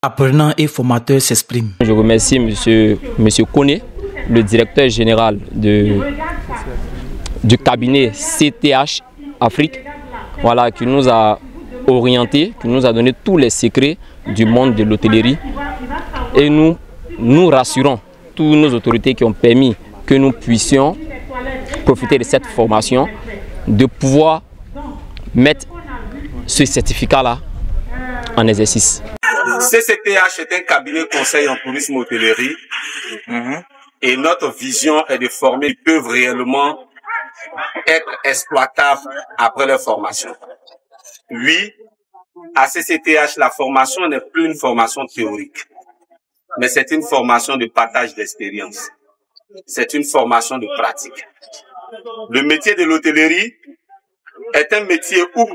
Apprenants et formateurs s'expriment. Je remercie monsieur Koné, le directeur général du cabinet CTH Afrique, voilà, qui nous a orientés, qui nous a donné tous les secrets du monde de l'hôtellerie. Et nous rassurons toutes nos autorités qui ont permis que nous puissions profiter de cette formation, de pouvoir mettre ce certificat-là en exercice. CCTH est un cabinet conseil en tourisme hôtellerie et notre vision est de former qui peuvent réellement être exploitables après leur formation. Oui, à CCTH, la formation n'est plus une formation théorique, mais c'est une formation de partage d'expérience. C'est une formation de pratique. Le métier de l'hôtellerie est un métier où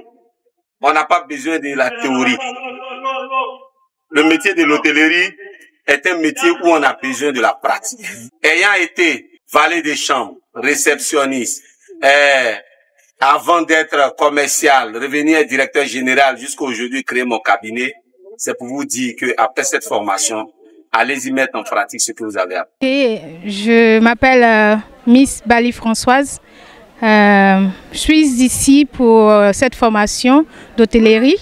on n'a pas besoin de la théorie. Le métier de l'hôtellerie est un métier où on a besoin de la pratique. Ayant été valet de chambre, réceptionniste, avant d'être commercial, revenir directeur général jusqu'à aujourd'hui créer mon cabinet, c'est pour vous dire qu'après cette formation, allez-y mettre en pratique ce que vous avez appris. Et je m'appelle Miss Bali Françoise. Je suis ici pour cette formation d'hôtellerie.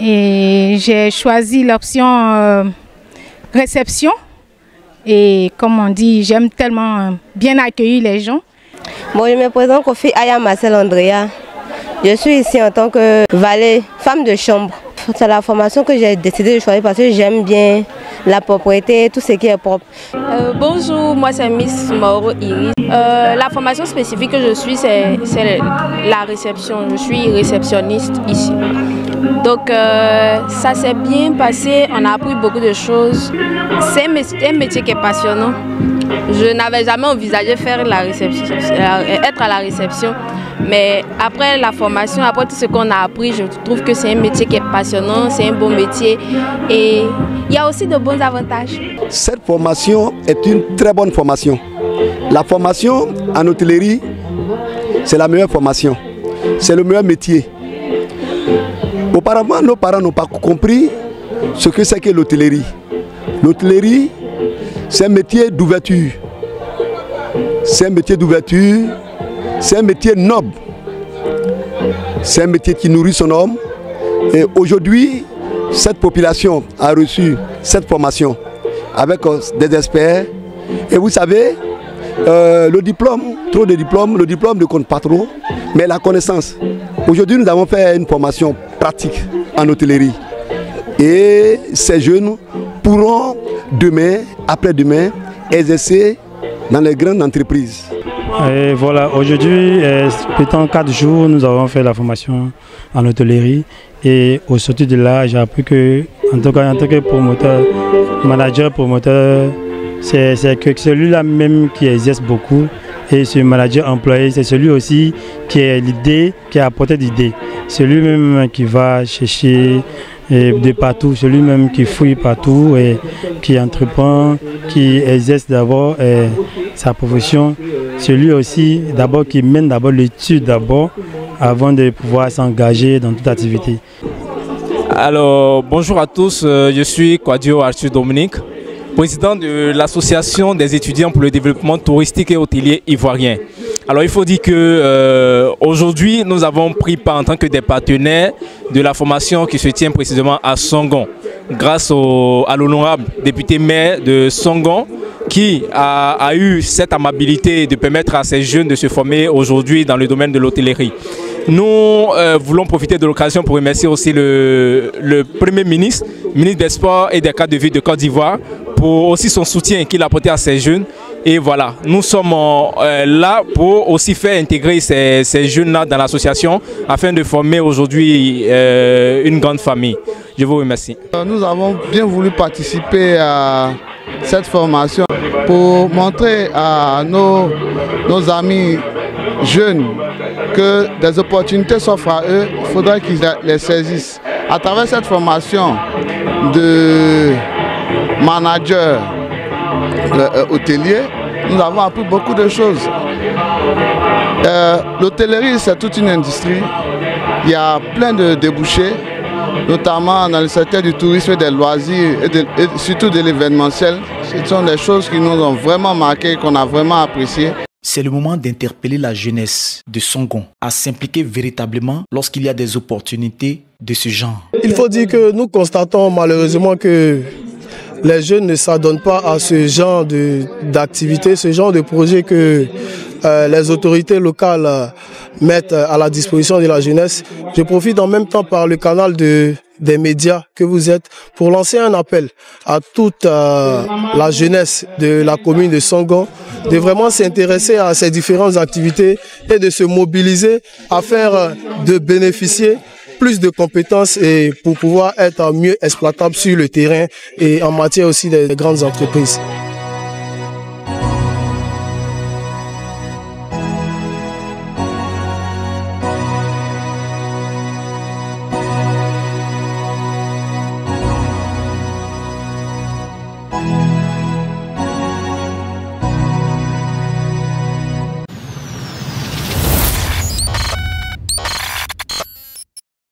Et j'ai choisi l'option réception. Et comme on dit, j'aime tellement bien accueillir les gens. Bon, je me présente Kofi Aya Marcel Andrea. Je suis ici en tant que valet, femme de chambre. C'est la formation que j'ai décidé de choisir parce que j'aime bien la propreté, tout ce qui est propre. Bonjour, moi c'est Miss Mauro Iris. La formation spécifique que je suis, c'est la réception. Je suis réceptionniste ici. Donc ça s'est bien passé, on a appris beaucoup de choses. C'est un métier qui est passionnant. Je n'avais jamais envisagé faire la réception, être à la réception. Mais après la formation, après tout ce qu'on a appris, je trouve que c'est un métier qui est passionnant, c'est un bon métier et il y a aussi de bons avantages. Cette formation est une très bonne formation. La formation en hôtellerie, c'est la meilleure formation, c'est le meilleur métier. Auparavant, nos parents n'ont pas compris ce que c'est que l'hôtellerie. L'hôtellerie, c'est un métier d'ouverture. C'est un métier d'ouverture. C'est un métier noble, c'est un métier qui nourrit son homme. Et aujourd'hui, cette population a reçu cette formation avec des experts. Et vous savez, le diplôme, trop de diplômes, le diplôme ne compte pas trop, mais la connaissance. Aujourd'hui, nous avons fait une formation pratique en hôtellerie. Et ces jeunes pourront demain, après-demain, exercer dans les grandes entreprises. Et voilà, aujourd'hui, pendant 4 jours, nous avons fait la formation en hôtellerie. Et au sortir de là, j'ai appris que, en tant que promoteur, manager, promoteur, c'est celui-là même qui exerce beaucoup. Et ce manager employé, c'est celui aussi qui a l'idée, qui a apporté l'idée. Celui même qui va chercher de partout, celui-même qui fouille partout et qui entreprend, qui exerce d'abord sa profession. Celui aussi d'abord qui mène d'abord l'étude d'abord avant de pouvoir s'engager dans toute activité. Alors bonjour à tous, je suis Quadio Arthur Dominique, président de l'association des étudiants pour le développement touristique et hôtelier ivoirien. Alors il faut dire que aujourd'hui nous avons pris part en tant que des partenaires de la formation qui se tient précisément à Songon, grâce à l'honorable député maire de Songon qui a eu cette amabilité de permettre à ces jeunes de se former aujourd'hui dans le domaine de l'hôtellerie. Nous voulons profiter de l'occasion pour remercier aussi le Premier ministre, ministre des Sports et des cadres de vie de Côte d'Ivoire, pour aussi son soutien qu'il a apporté à ces jeunes. Et voilà, nous sommes là pour aussi faire intégrer ces jeunes-là dans l'association afin de former aujourd'hui une grande famille. Je vous remercie. Nous avons bien voulu participer à cette formation pour montrer à nos amis jeunes que des opportunités s'offrent à eux, il faudrait qu'ils les saisissent. À travers cette formation de manager hôtelier, nous avons appris beaucoup de choses. L'hôtellerie, c'est toute une industrie. Il y a plein de débouchés. notamment dans le secteur du tourisme et des loisirs et surtout de l'événementiel. Ce sont des choses qui nous ont vraiment marqué, qu'on a vraiment appréciées. C'est le moment d'interpeller la jeunesse de Songon à s'impliquer véritablement lorsqu'il y a des opportunités de ce genre. Il faut dire que nous constatons malheureusement que les jeunes ne s'adonnent pas à ce genre d'activités, ce genre de projets que les autorités locales mettent à la disposition de la jeunesse. Je profite en même temps par le canal des médias que vous êtes pour lancer un appel à toute la jeunesse de la commune de Songon de vraiment s'intéresser à ces différentes activités et de se mobiliser afin de bénéficier plus de compétences et pour pouvoir être mieux exploitable sur le terrain et en matière aussi des grandes entreprises. Thank you.